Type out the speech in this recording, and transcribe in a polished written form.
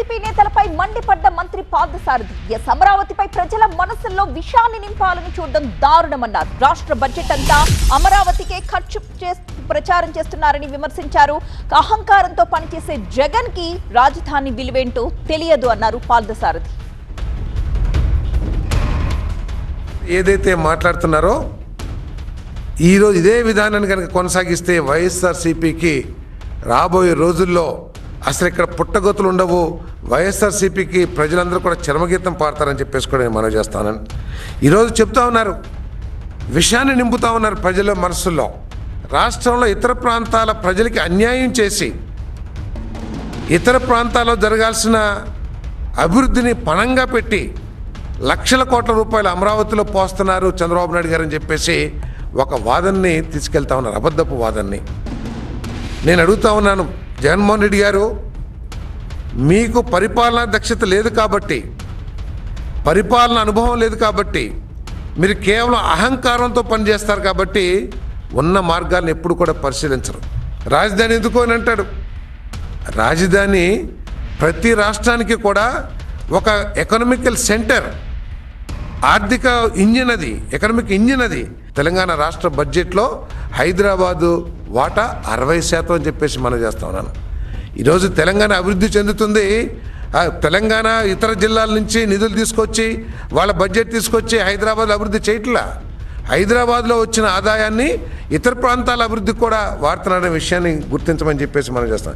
YCP నేతలపై మండిపడ్డ మంత్రి పార్థసారథి అమరావతిపై ప్రజల మనసుల్లో విషాన్ని నింపాలని చూడడం దారుణమన్నారు. రాష్ట్ర బడ్జెట్ అంతా అమరావతికే ఖర్చు ప్రచారం చేస్తున్నారని విమర్శించారు. అహంకారంతో పనిచేసే జగన్ కి రాజధాని విలువేంటో తెలియదు అన్నారు పార్థసారథి. ఏదైతే మాట్లాడుతున్నారో ఈరోజు ఇదే విధానాన్ని కనుక కొనసాగిస్తే వైఎస్ఆర్సీపీకి రాబోయే రోజుల్లో అసలు ఇక్కడ పుట్టగొత్తులు ఉండవు. వైఎస్ఆర్సీపీకి ప్రజలందరూ కూడా చరమగీతం పాడతారని చెప్పేసి కూడా నేను మనవి చేస్తానని ఈరోజు చెప్తా ఉన్నారు. విషయాన్ని నింపుతా ఉన్నారు ప్రజల మనసుల్లో. రాష్ట్రంలో ఇతర ప్రాంతాల ప్రజలకి అన్యాయం చేసి ఇతర ప్రాంతాల్లో జరగాల్సిన అభివృద్ధిని పణంగా పెట్టి లక్షల కోట్ల రూపాయలు అమరావతిలో పోస్తున్నారు చంద్రబాబు నాయుడు గారు అని చెప్పేసి ఒక వాదనని తీసుకెళ్తా ఉన్నారు, అబద్ధపు వాదనని. నేను అడుగుతా ఉన్నాను, జగన్మోహన్ రెడ్డి గారు మీకు పరిపాలనా దక్షత లేదు కాబట్టి, పరిపాలన అనుభవం లేదు కాబట్టి, మీరు కేవలం అహంకారంతో పనిచేస్తారు కాబట్టి ఉన్న మార్గాలను ఎప్పుడు కూడా పరిశీలించరు. రాజధాని ఎందుకు అని అంటాడు. రాజధాని ప్రతి రాష్ట్రానికి కూడా ఒక ఎకనామికల్ సెంటర్, ఆర్థిక ఇంజిన్ అది, ఎకనామిక్ ఇంజిన్ అది. తెలంగాణ రాష్ట్ర బడ్జెట్లో హైదరాబాదు వాటా 60% అని చెప్పేసి మనం చేస్తా ఉన్నాను. ఈరోజు తెలంగాణ అభివృద్ధి చెందుతుంది. తెలంగాణ ఇతర జిల్లాల నుంచి నిధులు తీసుకొచ్చి వాళ్ళ బడ్జెట్ తీసుకొచ్చి హైదరాబాద్లో అభివృద్ధి చేయట్లా. హైదరాబాద్లో వచ్చిన ఆదాయాన్ని ఇతర ప్రాంతాల అభివృద్ధికి కూడా వాడుతున్నారనే విషయాన్ని గుర్తించమని చెప్పేసి మనం చేస్తాం.